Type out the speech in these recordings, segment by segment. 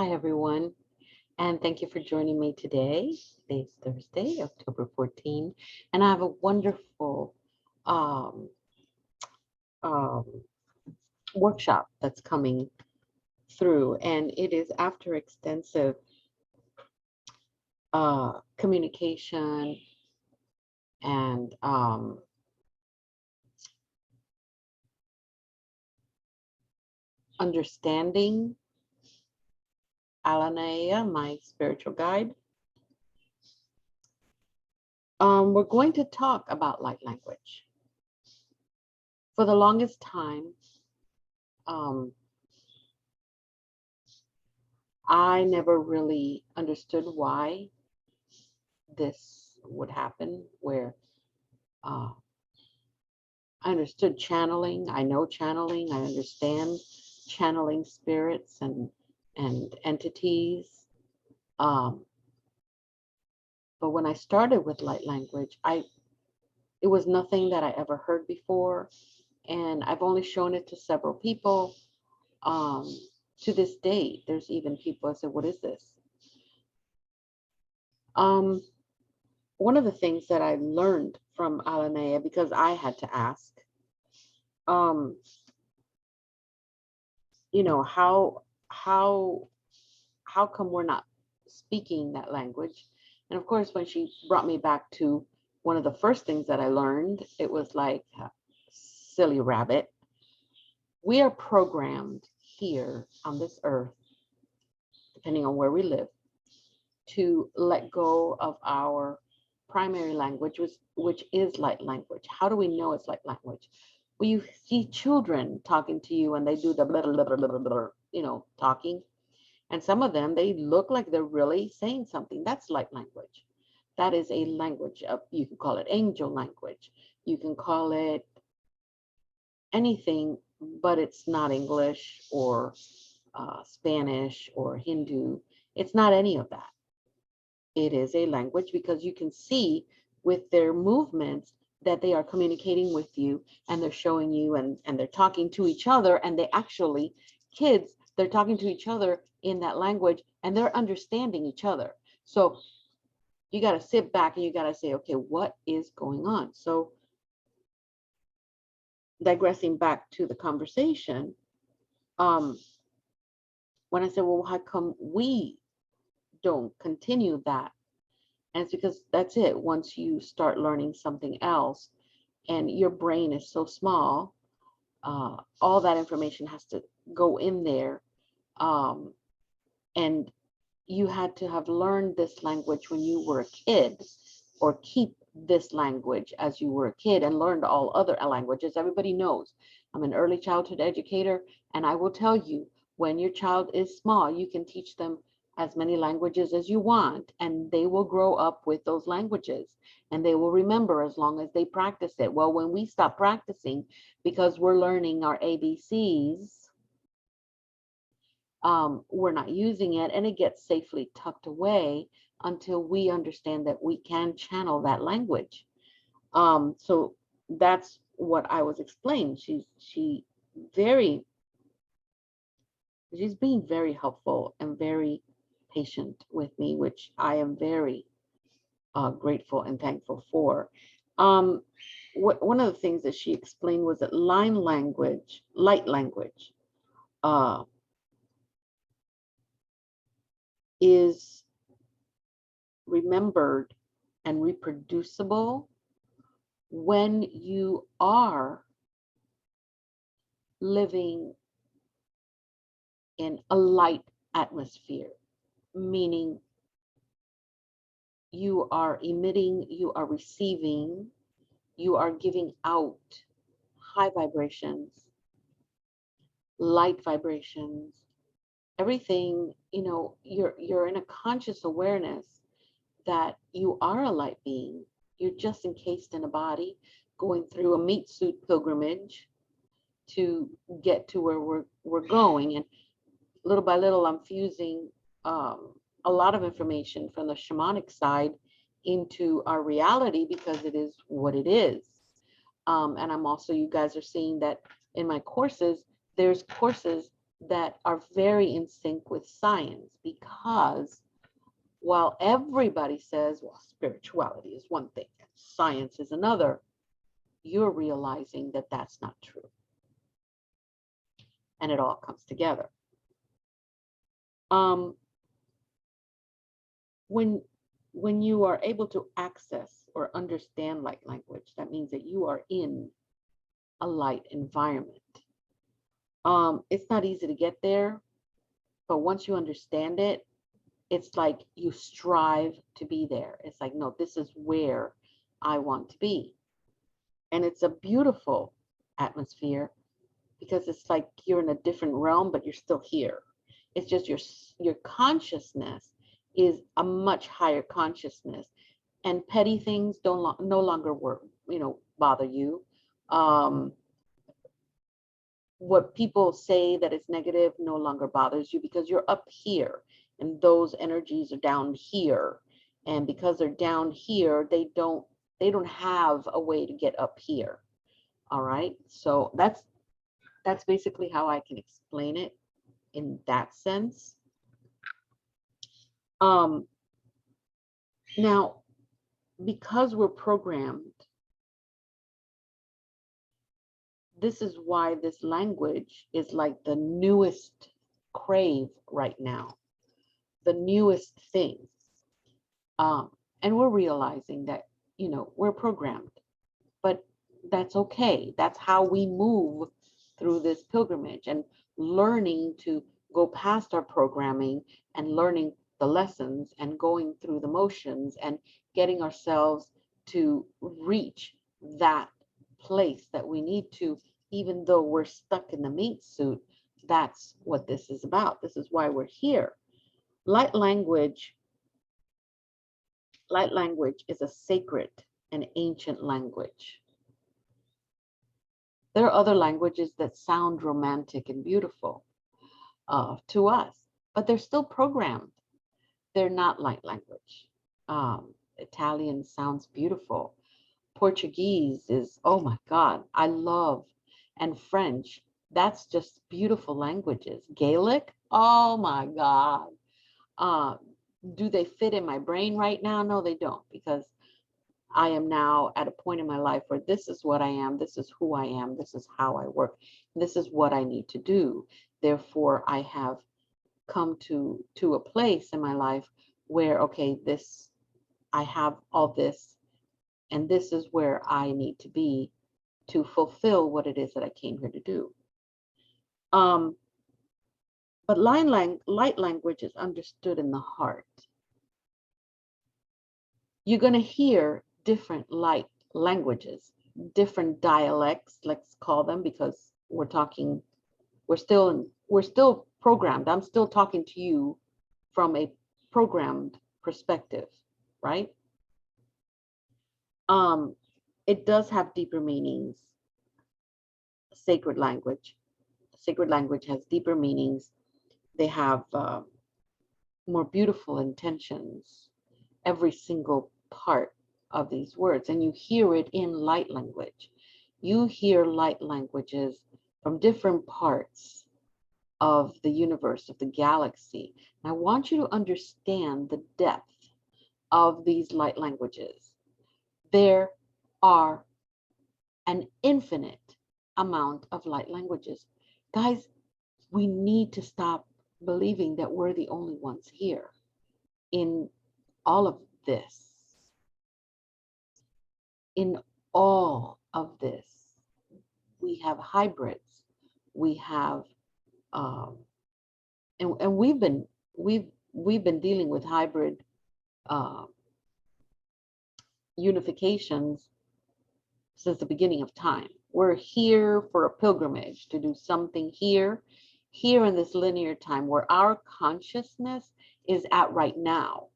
Hi, everyone, and thank you for joining me today. Today's Thursday, October 14, and I have a wonderful um, um, workshop that's coming through, and it is after extensive communication and understanding. Ala Naeah, my spiritual guide. We're going to talk about light language. For the longest time, um, I never really understood why this would happen, where uh, I understood channeling. I know channeling. I understand channeling spirits and entities. Um, but when I started with light language, it was nothing that I ever heard before, and I've only shown it to several people. Um, to this day, there's even people that say, "What is this?" Um, One of the things that I learned from Ala Naeah, because I had to ask, um, how how come we're not speaking that language? And of course, when she brought me back to one of the first things that I learned, it was like, silly rabbit. We are programmed here on this earth, depending on where we live, to let go of our primary language, which is light language. How do we know it's light language? Well, you see children talking to you and they do the blah, blah, blah, blah, blah, blah, talking. And some of them, they look like they're really saying something. That's light language. That is a language of, you can call it angel language. You can call it anything, but it's not English or Spanish or Hindu. It's not any of that. It is a language because you can see with their movements that they are communicating with you, and they're showing you, and they're talking to each other, and they actually, kids, they're talking to each other in that language and they're understanding each other. So you got to sit back and you got to say, okay, what is going on? So digressing back to the conversation, um, when I said, well, how come we don't continue that? And it's because that's it. Once you start learning something else and your brain is so small, all that information has to go in there. Um, and you had to have learned this language when you were a kid, or keep this language as you were a kid and learned all other languages. Everybody knows I'm an early childhood educator, and I will tell you, when your child is small, you can teach them as many languages as you want, and they will grow up with those languages and they will remember as long as they practice it. Well, when we stop practicing because we're learning our ABCs, we're not using it, and it gets safely tucked away until we understand that we can channel that language. So that's what I was explaining. Very, she's being very helpful and very patient with me, which I am very grateful and thankful for. Um, One of the things that she explained was that light language, uh, is remembered and reproducible when you are living in a light atmosphere, meaning you are emitting, you are receiving, you are giving out high vibrations, light vibrations, everything, you're in a conscious awareness that you are a light being. You're just encased in a body, going through a meat suit pilgrimage to get to where we're going. And little by little, I'm fusing a lot of information from the shamanic side into our reality, because it is what it is. And I'm also, you guys are seeing that in my courses, there's courses that are very in sync with science, because while everybody says, well, spirituality is one thing, science is another, you're realizing that that's not true. And it all comes together. When you are able to access or understand light language, that means that you are in a light environment. It's not easy to get there, but once you understand it, it's like you strive to be there. It's like, no, this is where I want to be. And it's a beautiful atmosphere, because it's like you're in a different realm, but you're still here. It's just your consciousness is a much higher consciousness, and petty things no longer bother you. What people say that is negative no longer bothers you, because you're up here and those energies are down here, and because they're down here, they don't have a way to get up here. All right, so that's basically how I can explain it in that sense. Now, because we're programmed, this is why this language is like the newest crave right now, the newest thing. And we're realizing that, we're programmed, but that's okay. That's how we move through this pilgrimage, and learning to go past our programming and learning the lessons and going through the motions and getting ourselves to reach that place that we need to, even though we're stuck in the meat suit. That's what this is about. This is why we're here. Light language is a sacred and ancient language. There are other languages that sound romantic and beautiful to us, but they're still programmed. They're not light language. Italian sounds beautiful. Portuguese is, oh my God, I love. And French, that's just beautiful languages. Gaelic, oh my God. Do they fit in my brain right now? No, they don't, because I am now at a point in my life where this is what I am, this is who I am, this is how I work, this is what I need to do. Therefore, I have come to a place in my life where, okay, I have all this, and this is where I need to be to fulfill what it is that I came here to do. But light language is understood in the heart. You're going to hear different light languages, different dialects, let's call them, because we're still programmed. I'm still talking to you from a programmed perspective, right? It does have deeper meanings. Sacred language has deeper meanings. They have more beautiful intentions, every single part of these words, and you hear it in light language. You hear light languages from different parts of the universe, of the galaxy. And I want you to understand the depth of these light languages. There are an infinite amount of light languages. Guys, we need to stop believing that we're the only ones here in all of this. In all of this, we have hybrids. We have, and we've been dealing with hybrid unifications since the beginning of time. We're here for a pilgrimage to do something here in this linear time where our consciousness is at right now.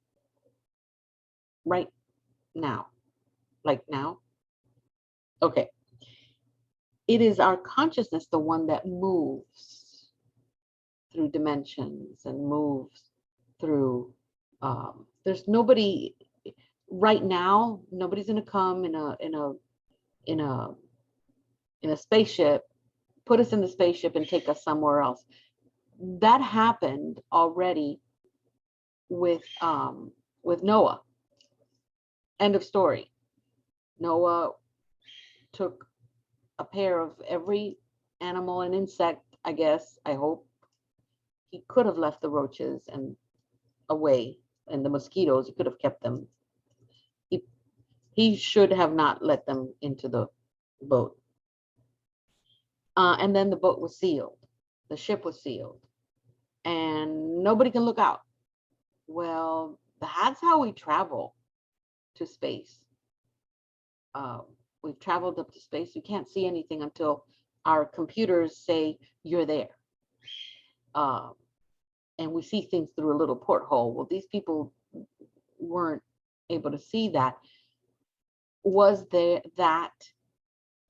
Right now. Like now? Okay. It is our consciousness, the one that moves through dimensions and moves through, there's nobody right now, nobody's going to come in a spaceship, put us in the spaceship and take us somewhere else. that happened already with Noah. End of story. Noah took a pair of every animal and insect, I guess, I hope. He could have left the roaches and away, and the mosquitoes, he could have kept them. He should have not let them into the boat. And then the boat was sealed. The ship was sealed. And nobody can look out. Well, that's how we travel to space. We've traveled up to space. You can't see anything until our computers say you're there. And we see things through a little porthole. Well, these people weren't able to see that. Was there that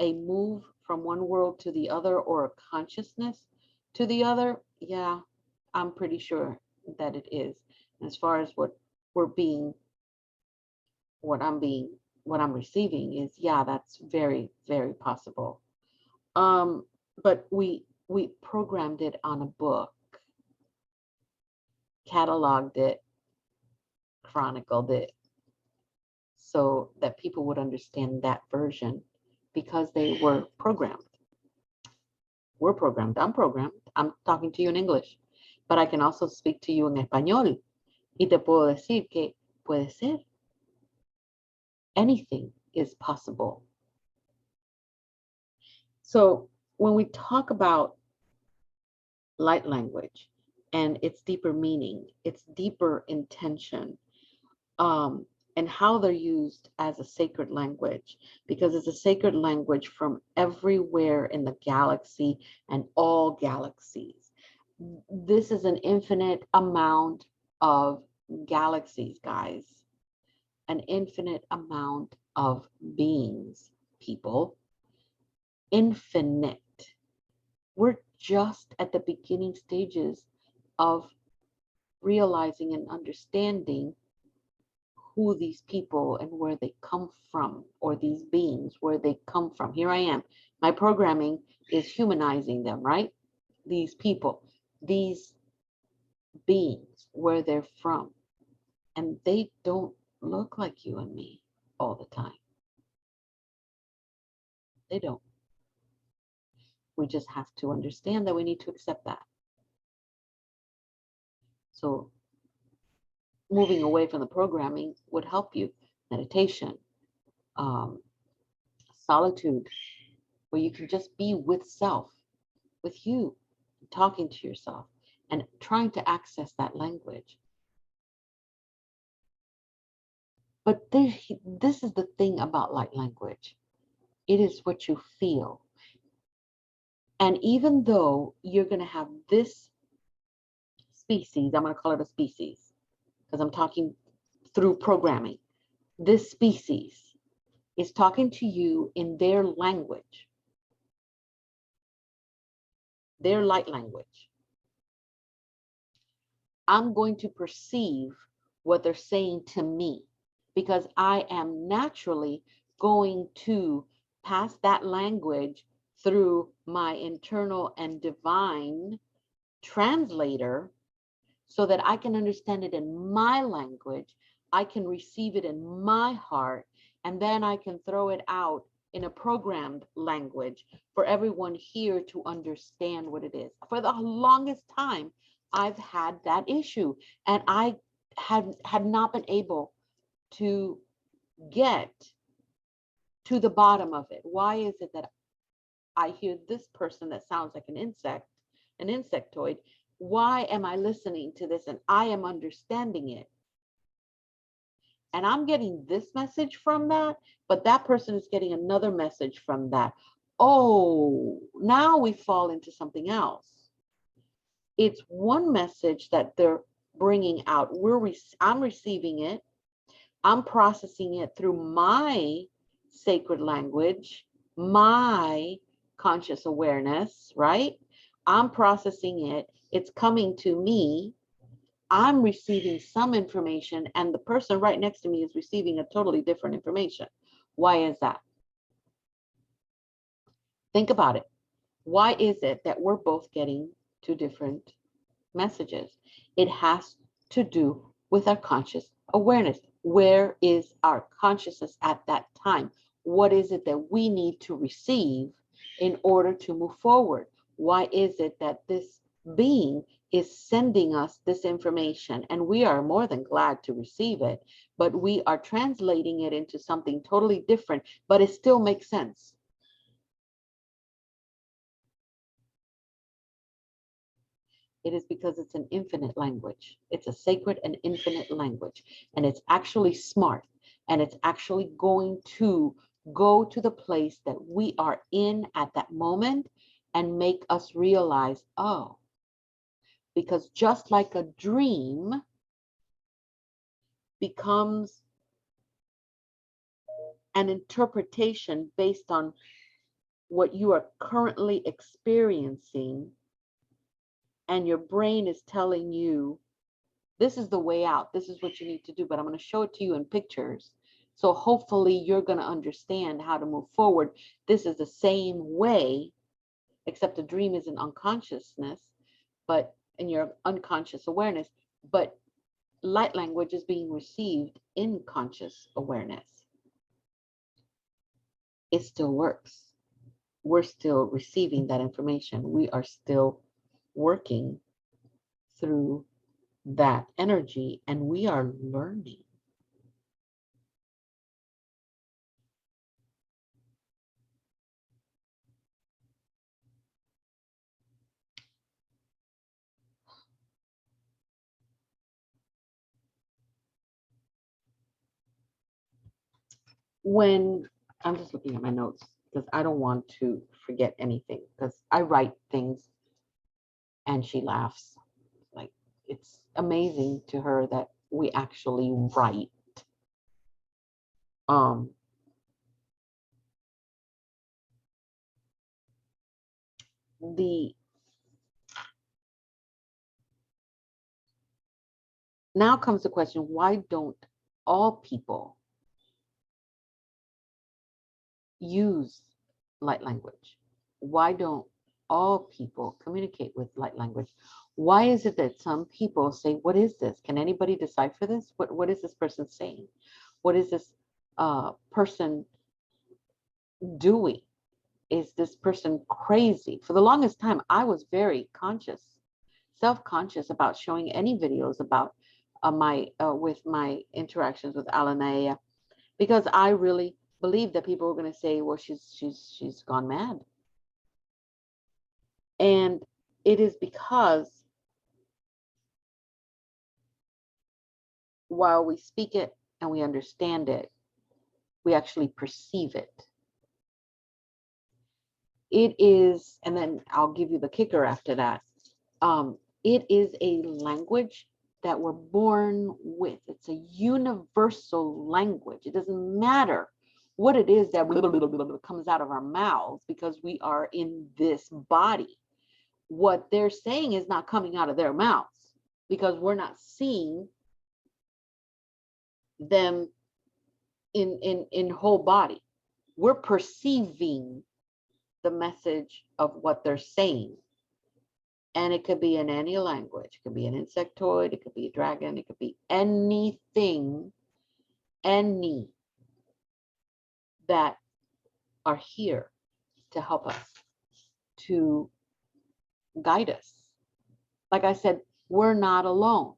a move from one world to the other, or a consciousness to the other? Yeah, I'm pretty sure that it is. As far as what I'm receiving is, yeah, that's very, very possible. But we programmed it on a book, cataloged it, chronicled it, so that people would understand that version, because they were programmed. We're programmed. I'm programmed. I'm talking to you in English, but I can also speak to you en español. Y te puedo decir que puede ser. Anything is possible. So when we talk about light language and its deeper meaning, its deeper intention, and how they're used as a sacred language, because it's a sacred language from everywhere in the galaxy and all galaxies. This is an infinite amount of galaxies, guys, an infinite amount of beings, people, infinite. We're just at the beginning stages of realizing and understanding who these people and where they come from, or these beings, where they come from. Here I am. My programming is humanizing them, right? These people, these beings, where they're from. And they don't look like you and me all the time. They don't. We just have to understand that we need to accept that. So moving away from the programming would help you. Meditation, solitude, where you can just be with self, with you, talking to yourself and trying to access that language. But this is the thing about light language. It is what you feel. And even though you're going to have this species, I'm going to call it a species, because I'm talking through programming. This species is talking to you in their language, their light language. I'm going to perceive what they're saying to me, because I am naturally going to pass that language through my internal and divine translator, so that I can understand it in my language, I can receive it in my heart, and then I can throw it out in a programmed language for everyone here to understand what it is. For the longest time, I've had that issue, and I had not been able to get to the bottom of it. Why is it that I hear this person that sounds like an insect, an insectoid? Why am I listening to this and I am understanding it? And I'm getting this message from that, but that person is getting another message from that. Oh, now we fall into something else. It's one message that they're bringing out. I'm receiving it. I'm processing it through my sacred language, my conscious awareness, right? I'm processing it. It's coming to me. I'm receiving some information, and the person right next to me is receiving a totally different information. Why is that? Think about it. Why is it that we're both getting two different messages. It has to do with our conscious awareness. Where is our consciousness at that time? What is it that we need to receive in order to move forward? Why is it that this being is sending us this information? And we are more than glad to receive it, but we are translating it into something totally different, but it still makes sense. It is because it's an infinite language. It's a sacred and infinite language. And it's actually smart. And it's actually going to go to the place that we are in at that moment and make us realize, oh, because just like a dream becomes an interpretation based on what you are currently experiencing, and your brain is telling you, this is the way out, this is what you need to do, but I'm going to show it to you in pictures. So hopefully you're going to understand how to move forward. This is the same way, except the dream is in unconsciousness, but in your unconscious awareness, but light language is being received in conscious awareness. It still works. We're still receiving that information. We are still working through that energy, and we are learning. When I'm just looking at my notes because I don't want to forget anything, because I write things and she laughs. Like, it's amazing to her that we actually write. Um, the now comes the question, why don't all people use light language? Why don't all people communicate with light language? Why is it that some people say, what is this? Can anybody decipher this? What is this person saying? What is this person doing? Is this person crazy? For the longest time, I was very conscious, self-conscious about showing any videos about with my interactions with Ala Naeah, because I really believed that people were going to say, well, she's gone mad. And it is because while we speak it and we understand it, we actually perceive it. It is, and then I'll give you the kicker after that. It is a language that we're born with. It's a universal language. It doesn't matter what it is that comes out of our mouths, because we are in this body. What they're saying is not coming out of their mouths, because we're not seeing them in whole body. We're perceiving the message of what they're saying. And it could be in any language. It could be an insectoid, it could be a dragon, it could be anything, any that are here to help us, to guide us. Like I said, we're not alone.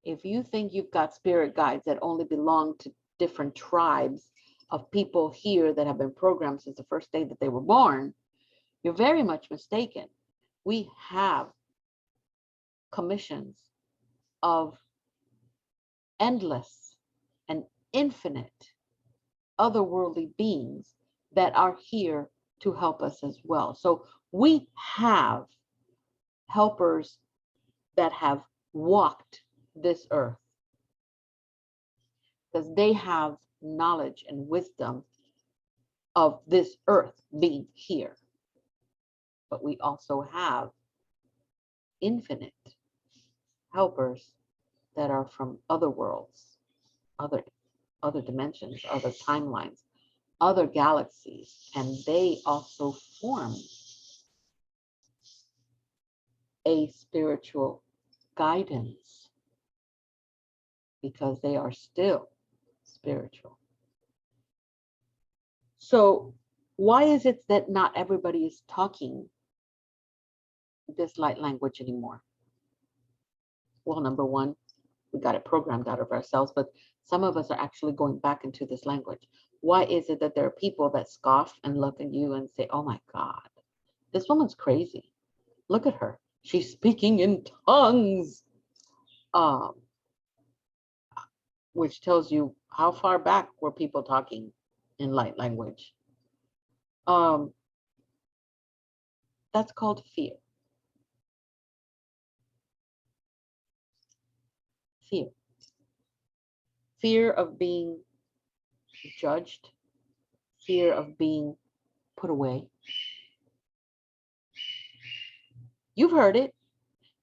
If you think you've got spirit guides that only belong to different tribes of people here that have been programmed since the first day that they were born, you're very much mistaken. We have commissions of endless and infinite otherworldly beings that are here to help us as well. So we have helpers that have walked this earth, because they have knowledge and wisdom of this earth being here. But we also have infinite helpers that are from other worlds, other dimensions, other timelines, other galaxies, and they also form a spiritual guidance because they are still spiritual. So why is it that not everybody is talking this light language anymore? Well, number one, we got it programmed out of ourselves, but some of us are actually going back into this language. Why is it that there are people that scoff and look at you and say, oh my God, this woman's crazy. Look at her. She's speaking in tongues. Which tells you how far back were people talking in light language. That's called fear. Fear. Fear of being judged. Fear of being put away. You've heard it.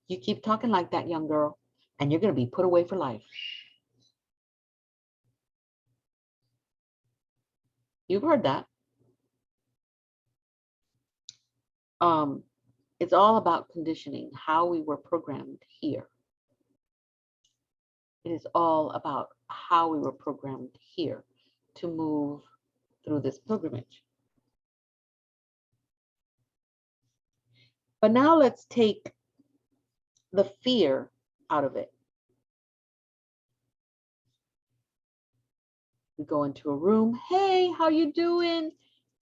You keep talking like that, young girl, and you're going to be put away for life. You've heard that. It's all about conditioning, how we were programmed here. It is all about how we were programmed here to move through this pilgrimage. But now let's take the fear out of it. We go into a room. Hey, how you doing?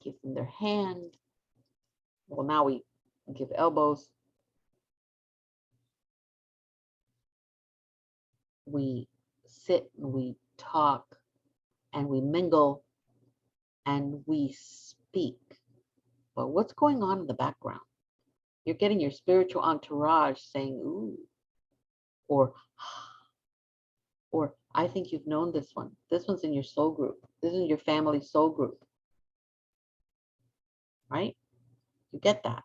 Give them their hand. Well, now we give elbows. We sit and we talk and we mingle and we speak. But what's going on in the background? You're getting your spiritual entourage saying, ooh, or I think you've known this one. This one's in your soul group. This is your family soul group. Right? You get that.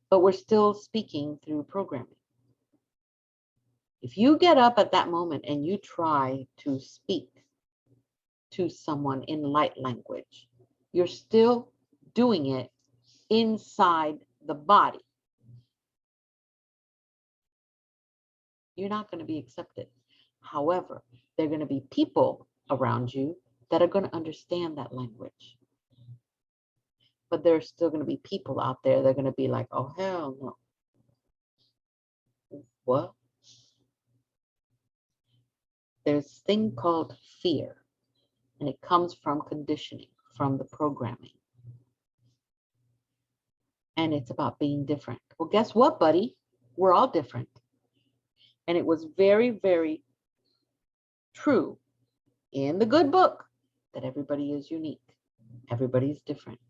But we're still speaking through programming. If you get up at that moment and you try to speak to someone in light language, you're still doing it inside the body. You're not going to be accepted. However, there are going to be people around you that are going to understand that language. But there's still going to be people out there that are going to be like, oh, hell no. What? There's this thing called fear, and it comes from conditioning, from the programming. And it's about being different. Well, guess what, buddy? We're all different. And it was very, very true in the good book that everybody is unique. Everybody's different.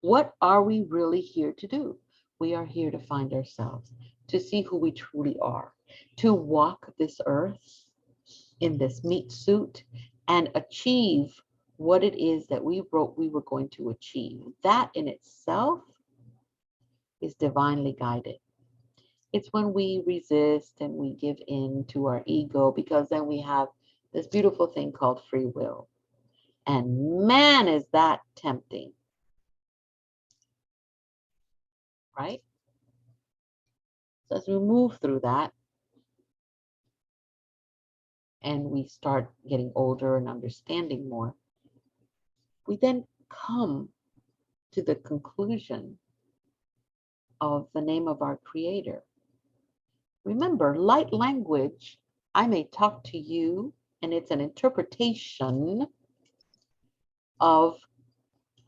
What are we really here to do? We are here to find ourselves, to see who we truly are, to walk this earth in this meat suit and achieve what it is that we wrote we were going to achieve. That in itself is divinely guided. It's when we resist and we give in to our ego, because then we have this beautiful thing called free will. And man, is that tempting. Right? So as we move through that and we start getting older and understanding more, we then come to the conclusion of the name of our Creator. Remember, light language, I may talk to you, and it's an interpretation of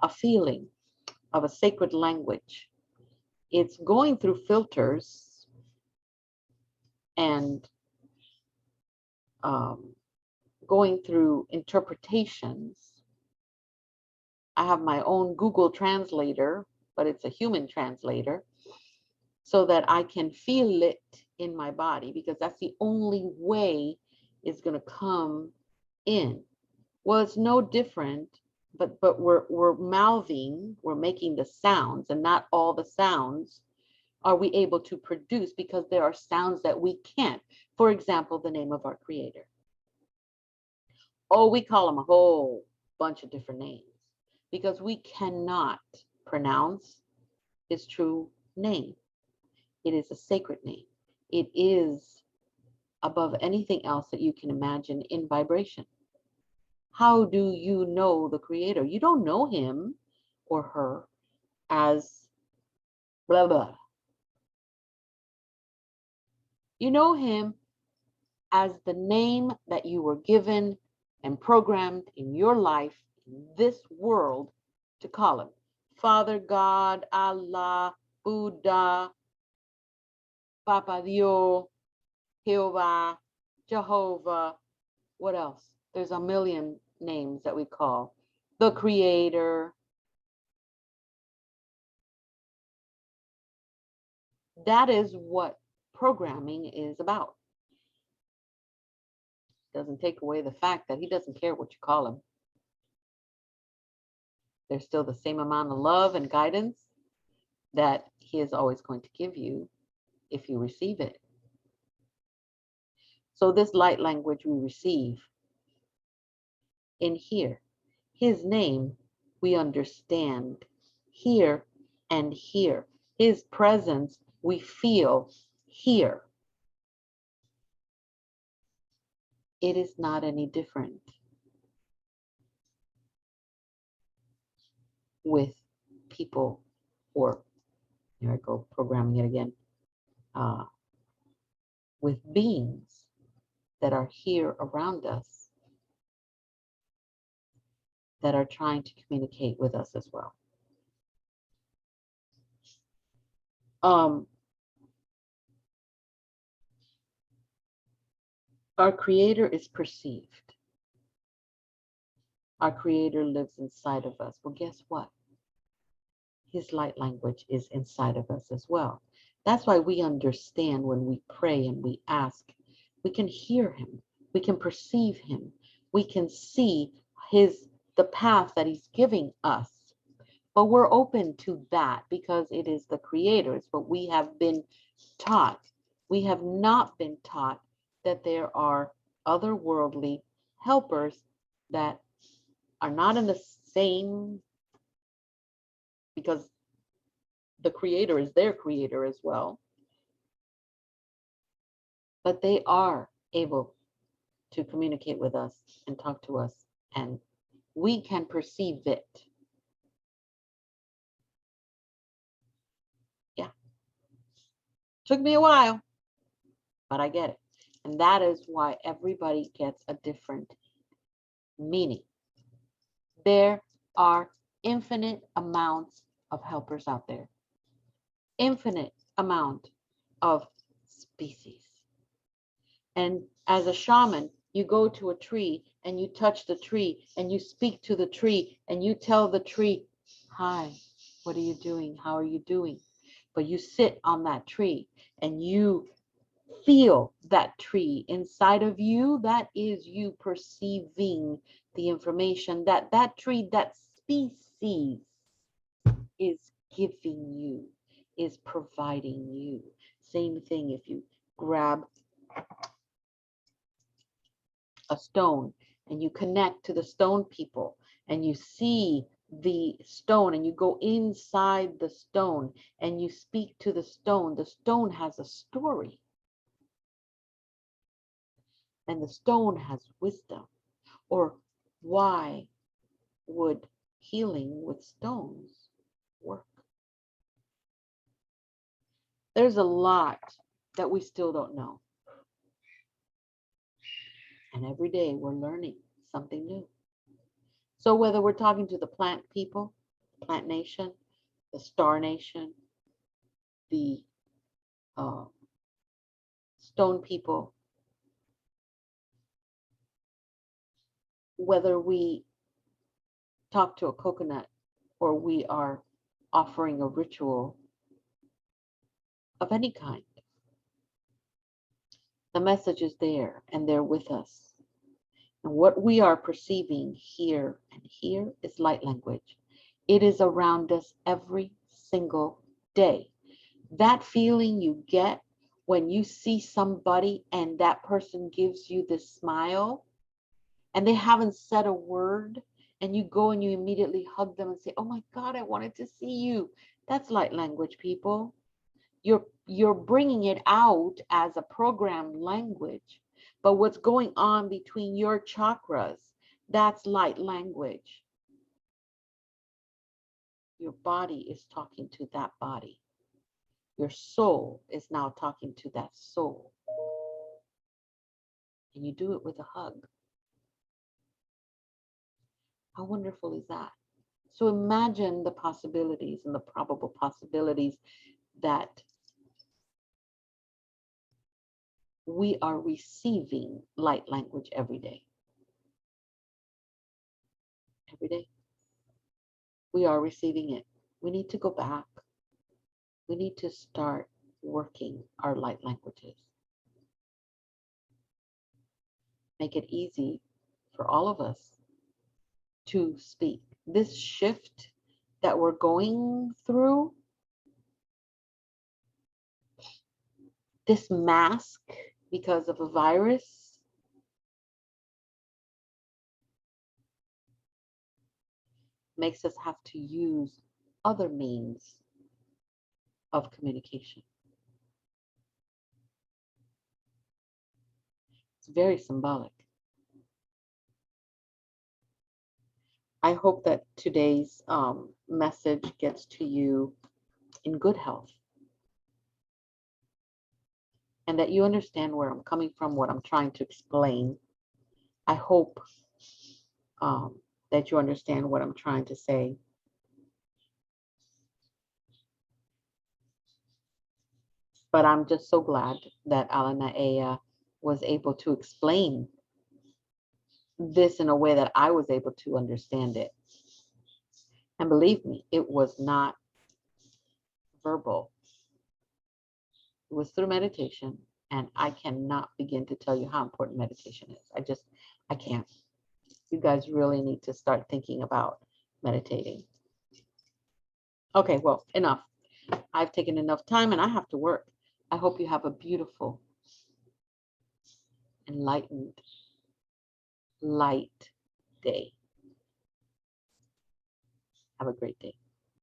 a feeling, of a sacred language. It's going through filters and going through interpretations. I have my own Google translator, but it's a human translator, so that I can feel it in my body, because that's the only way it's going to come in. Well, it's no different, but we're mouthing, we're making the sounds, and not all the sounds are we able to produce, because there are sounds that we can't. For example, the name of our Creator. Oh, we call him a whole bunch of different names because we cannot pronounce his true name. It is a sacred name. It is above anything else that you can imagine in vibration. How do you know the creator? You don't know him or her as blah, blah. You know him as the name that you were given and programmed in your life, in this world, to call him. Father, God, Allah, Buddha, Papa Dios, Jehovah, Jehovah, what else? There's a million names that we call the creator. That is what programming is about. Doesn't take away the fact that he doesn't care what you call him. There's still the same amount of love and guidance that he is always going to give you if you receive it. So this light language we receive in here, his name we understand here and here. His presence we feel here. It is not any different with people, or here I go programming it again, with beings that are here around us that are trying to communicate with us as well. Our creator is perceived. Our creator lives inside of us. Well, guess what? His light language is inside of us as well. That's why we understand when we pray and we ask. We can hear him. We can perceive him. We can see the path that he's giving us. But we're open to that because it is the creator's. But we have been taught. We have not been taught that there are otherworldly helpers that are not in the same, because the creator is their creator as well. But they are able to communicate with us and talk to us, and we can perceive it. Yeah. Took me a while, but I get it. And that is why everybody gets a different meaning. There are infinite amounts of helpers out there. Infinite amount of species. And as a shaman, you go to a tree and you touch the tree and you speak to the tree and you tell the tree, hi, what are you doing? How are you doing? But you sit on that tree and you feel that tree inside of you. That is you perceiving the information that that tree, that species is giving you, is providing you. Same thing if you grab a stone and you connect to the stone people and you see the stone and you go inside the stone and you speak to the stone has a story. And the stone has wisdom. Or why would healing with stones work? There's a lot that we still don't know. And every day we're learning something new. So whether we're talking to the plant people, plant nation, the star nation, the stone people, whether we talk to a coconut or we are offering a ritual of any kind, the message is there and they're with us. And what we are perceiving here and here is light language. It is around us every single day. That feeling you get when you see somebody and that person gives you this smile and they haven't said a word and you go and you immediately hug them and say, oh my God, I wanted to see you. That's light language, people. You're bringing it out as a programmed language, but what's going on between your chakras, that's light language. Your body is talking to that body. Your soul is now talking to that soul. And you do it with a hug. How wonderful is that? So imagine the possibilities and the probable possibilities that we are receiving light language every day. Every day. We are receiving it. We need to go back. We need to start working our light languages. Make it easy for all of us to speak. This shift that we're going through, this mask because of a virus, makes us have to use other means of communication. It's very symbolic. I hope that today's message gets to you in good health, and that you understand where I'm coming from, what I'm trying to explain. I hope that you understand what I'm trying to say. But I'm just so glad that Ala Naeah was able to explain this in a way that I was able to understand it. And believe me, it was not verbal. It was through meditation. And I cannot begin to tell you how important meditation is. I can't. You guys really need to start thinking about meditating. Okay, well, enough. I've taken enough time and I have to work. I hope you have a beautiful, enlightened, light day. Have a great day.